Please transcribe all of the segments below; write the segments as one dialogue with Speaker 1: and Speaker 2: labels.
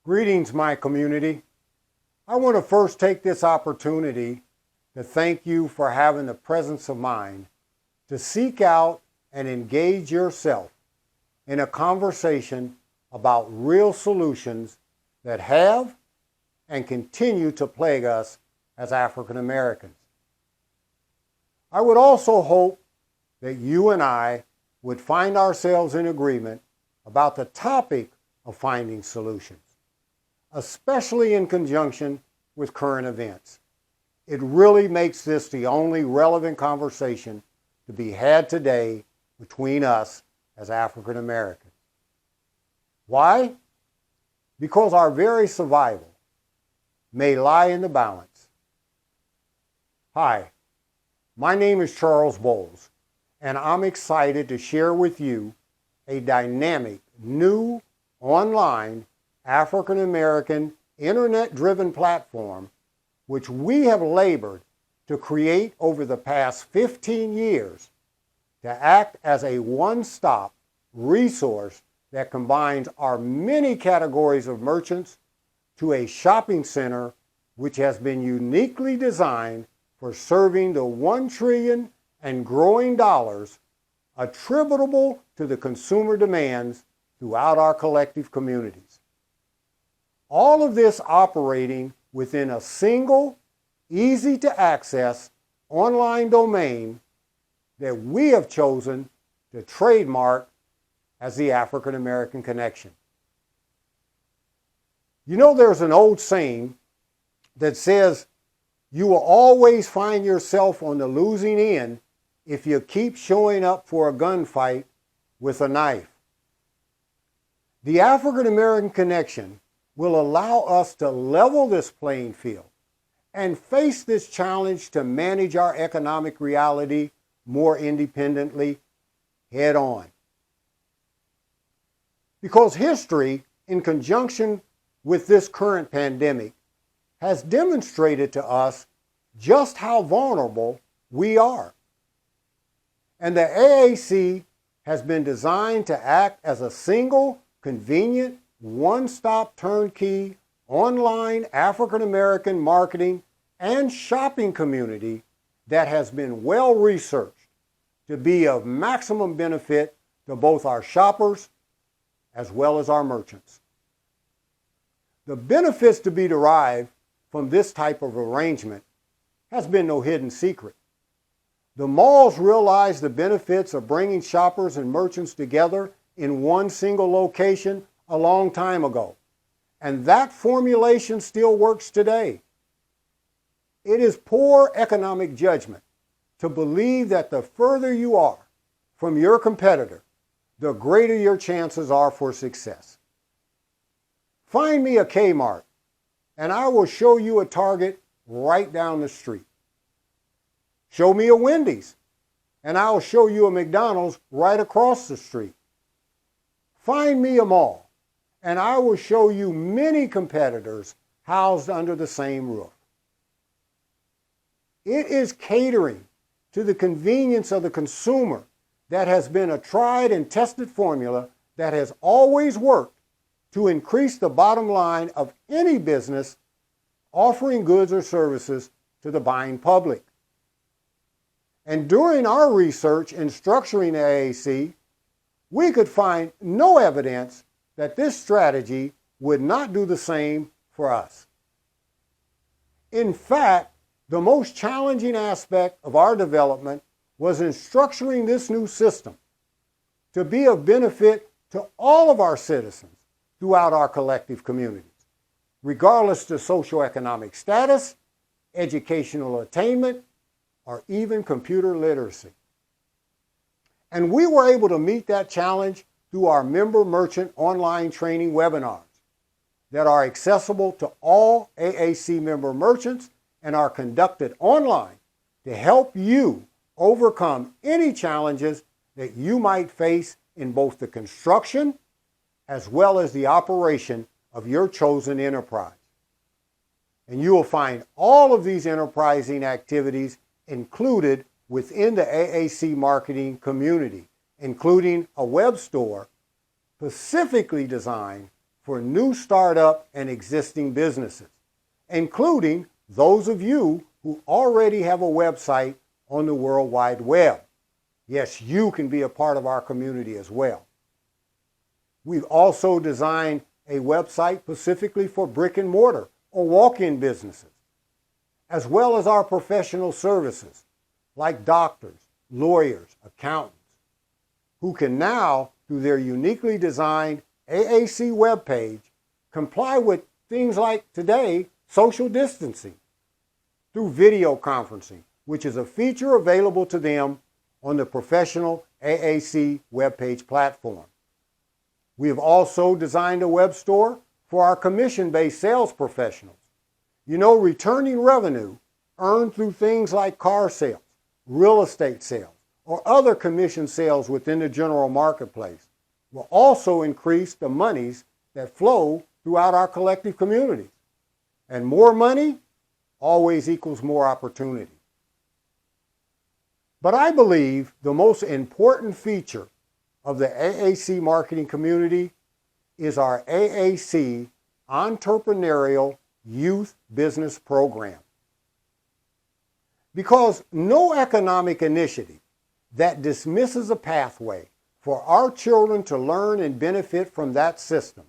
Speaker 1: Greetings, my community. I want to first take this opportunity to thank you for having the presence of mind to seek out and engage yourself in a conversation about real solutions that have and continue to plague us as African Americans. I would also hope that you and I would find ourselves in agreement about the topic of finding solutions, especially in conjunction with current events. It really makes this the only relevant conversation to be had today between us as African Americans. Why? Because our very survival may lie in the balance. Hi, my name is Charles Bowles, and I'm excited to share with you a dynamic, new, online African American internet-driven platform which we have labored to create over the past 15 years to act as a one-stop resource that combines our many categories of merchants to a shopping center which has been uniquely designed for serving the $1 trillion and growing dollars attributable to the consumer demands throughout our collective communities. All of this operating within a single, easy-to-access online domain that we have chosen to trademark as the African American Connection. You know, there's an old saying that says, you will always find yourself on the losing end if you keep showing up for a gunfight with a knife. The African American Connection will allow us to level this playing field and face this challenge to manage our economic reality more independently head on. Because history, in conjunction with this current pandemic, has demonstrated to us just how vulnerable we are. And the AAC has been designed to act as a single, convenient, one-stop turnkey online African American marketing and shopping community that has been well researched to be of maximum benefit to both our shoppers as well as our merchants. The benefits to be derived from this type of arrangement has been no hidden secret. The malls realized the benefits of bringing shoppers and merchants together in one single location a long time ago, and that formulation still works today. It is poor economic judgment to believe that the further you are from your competitor, the greater your chances are for success. Find me a Kmart, and I will show you a Target right down the street. Show me a Wendy's, and I'll show you a McDonald's right across the street. Find me a mall, and I will show you many competitors housed under the same roof. It is catering to the convenience of the consumer that has been a tried and tested formula that has always worked to increase the bottom line of any business offering goods or services to the buying public. And during our research in structuring the AAC, we could find no evidence that this strategy would not do the same for us. In fact, the most challenging aspect of our development was in structuring this new system to be of benefit to all of our citizens throughout our collective communities, regardless of socioeconomic status, educational attainment, or even computer literacy. And we were able to meet that challenge through our member merchant online training webinars that are accessible to all AAC member merchants and are conducted online to help you overcome any challenges that you might face in both the construction as well as the operation of your chosen enterprise. And you will find all of these enterprising activities included within the AAC marketing community, including a web store specifically designed for new startup and existing businesses, including those of you who already have a website on the World Wide Web. Yes, you can be a part of our community as well. We've also designed a website specifically for brick and mortar or walk-in businesses, as well as our professional services like doctors, lawyers, accountants, who can now, through their uniquely designed AAC webpage, comply with things like today, social distancing, through video conferencing, which is a feature available to them on the professional AAC webpage platform. We have also designed a web store for our commission-based sales professionals. You know, returning revenue earned through things like car sales, real estate sales, or other commission sales within the general marketplace will also increase the monies that flow throughout our collective communities. And more money always equals more opportunity. But I believe the most important feature of the AAC marketing community is our AAC Entrepreneurial Youth Business Program. Because no economic initiative that dismisses a pathway for our children to learn and benefit from that system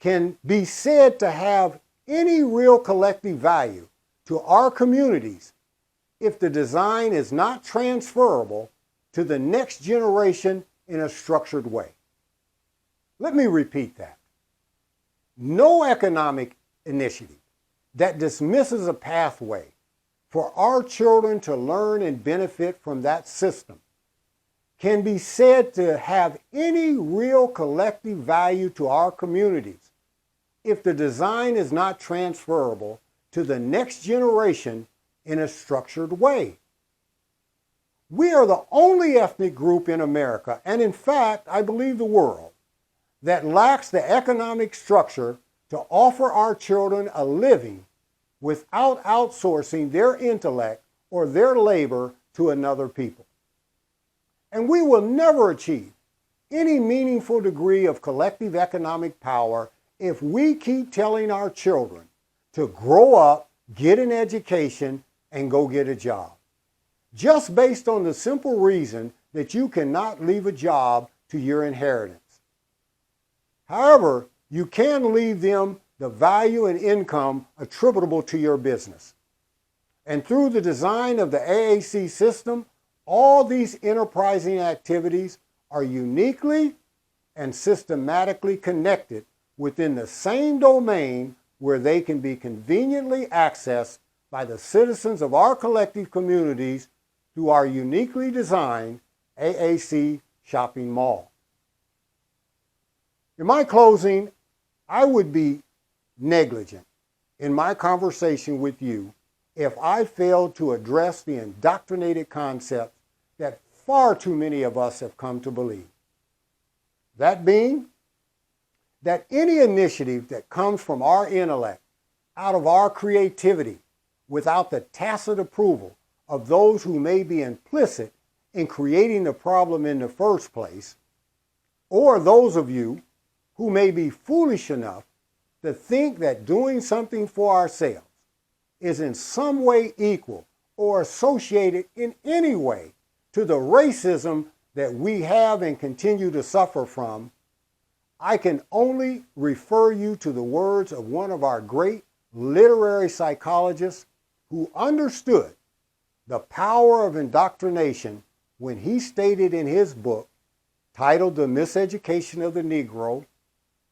Speaker 1: can be said to have any real collective value to our communities if the design is not transferable to the next generation in a structured way. Let me repeat that. No economic initiative that dismisses a pathway for our children to learn and benefit from that system can be said to have any real collective value to our communities if the design is not transferable to the next generation in a structured way. We are the only ethnic group in America, and in fact, I believe the world, that lacks the economic structure to offer our children a living without outsourcing their intellect or their labor to another people. And we will never achieve any meaningful degree of collective economic power if we keep telling our children to grow up, get an education, and go get a job, just based on the simple reason that you cannot leave a job to your inheritance. However, you can leave them the value and income attributable to your business. And through the design of the AAC system, all these enterprising activities are uniquely and systematically connected within the same domain where they can be conveniently accessed by the citizens of our collective communities through our uniquely designed AAC shopping mall. In my closing, I would be negligent in my conversation with you if I failed to address the indoctrinated concepts that far too many of us have come to believe. That being, that any initiative that comes from our intellect, out of our creativity, without the tacit approval of those who may be implicit in creating the problem in the first place, or those of you who may be foolish enough to think that doing something for ourselves is in some way equal or associated in any way to the racism that we have and continue to suffer from, I can only refer you to the words of one of our great literary psychologists who understood the power of indoctrination when he stated in his book, titled The Miseducation of the Negro,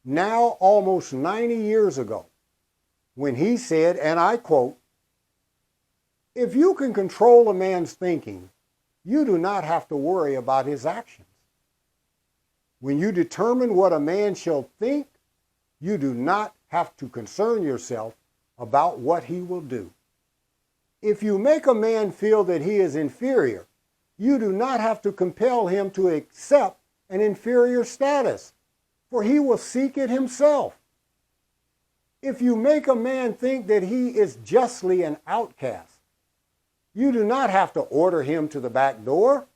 Speaker 1: now almost 90 years ago, when he said, and I quote, "If you can control a man's thinking, you do not have to worry about his actions. When you determine what a man shall think, you do not have to concern yourself about what he will do. If you make a man feel that he is inferior, you do not have to compel him to accept an inferior status, for he will seek it himself. If you make a man think that he is justly an outcast, you do not have to order him to the back door.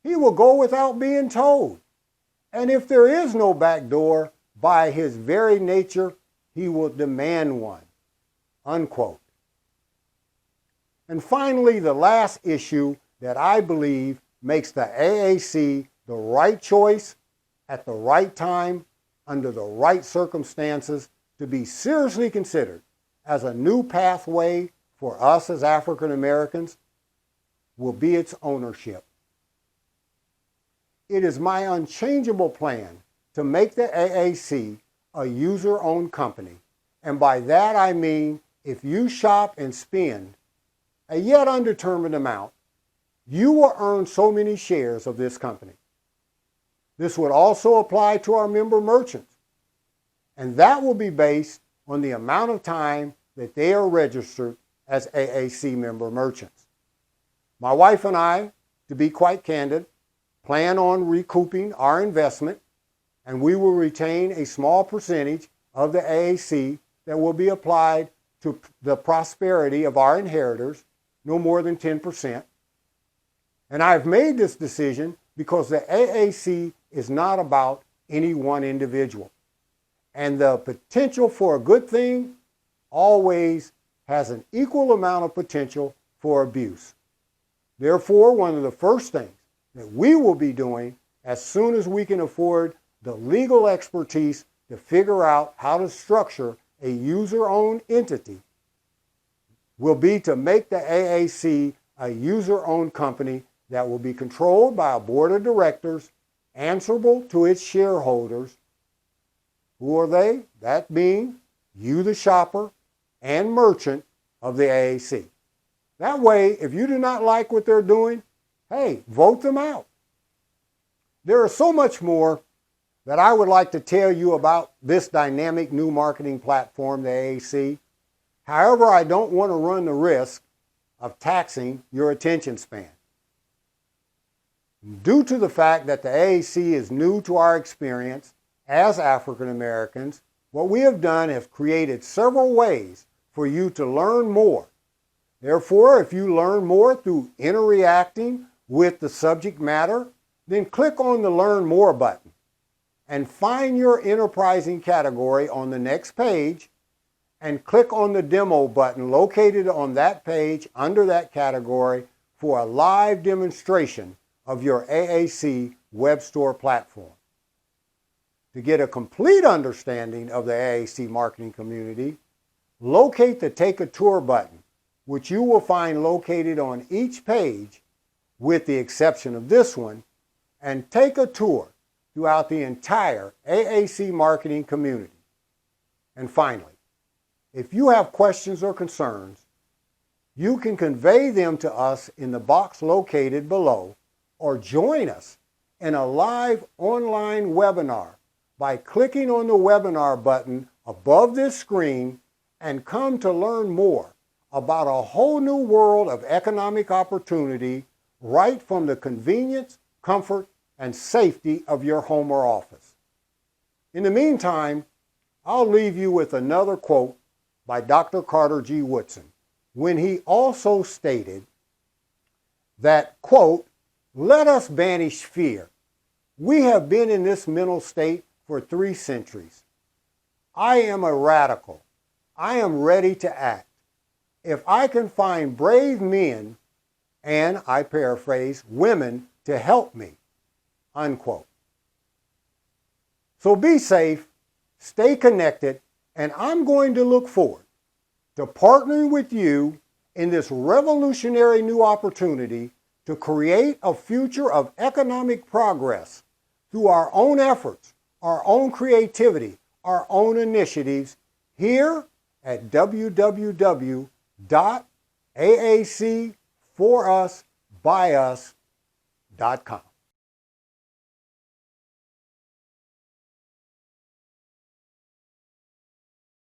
Speaker 1: He will go without being told. And if there is no back door, by his very nature, he will demand one, unquote. And finally, the last issue that I believe makes the AAC the right choice at the right time under the right circumstances to be seriously considered as a new pathway for us as African Americans will be its ownership. It is my unchangeable plan to make the AAC a user-owned company. And by that I mean if you shop and spend a yet undetermined amount, you will earn so many shares of this company. This would also apply to our member merchants, and that will be based on the amount of time that they are registered as AAC member merchants. My wife and I, to be quite candid, plan on recouping our investment, and we will retain a small percentage of the AAC that will be applied to the prosperity of our inheritors, no more than 10%. And I've made this decision because the AAC is not about any one individual. And the potential for a good thing always has an equal amount of potential for abuse. Therefore, one of the first things that we will be doing as soon as we can afford the legal expertise to figure out how to structure a user-owned entity will be to make the AAC a user-owned company that will be controlled by a board of directors answerable to its shareholders. Who are they? That being you, the shopper, and merchant of the AAC. That way, if you do not like what they're doing, hey, vote them out. There is so much more that I would like to tell you about this dynamic new marketing platform, the AAC. However, I don't want to run the risk of taxing your attention span. Due to the fact that the AAC is new to our experience as African Americans, what we have done is created several ways for you to learn more. Therefore, if you learn more through interacting with the subject matter, then click on the Learn More button and find your enterprising category on the next page and click on the Demo button located on that page under that category for a live demonstration of your AAC web store platform. To get a complete understanding of the AAC marketing community, locate the Take a Tour button, which you will find located on each page with the exception of this one, and take a tour throughout the entire AAC marketing community. And finally, if you have questions or concerns, you can convey them to us in the box located below or join us in a live online webinar by clicking on the webinar button above this screen and come to learn more about a whole new world of economic opportunity right from the convenience, comfort, and safety of your home or office. In the meantime, I'll leave you with another quote by Dr. Carter G. Woodson, when he also stated that, quote, "Let us banish fear. We have been in this mental state for 3 centuries. I am a radical. I am ready to act. If I can find brave men, and I paraphrase, women to help me," unquote. So be safe, stay connected, and I'm going to look forward to partnering with you in this revolutionary new opportunity to create a future of economic progress through our own efforts, our own creativity, our own initiatives here at www.aacforusbyus.com.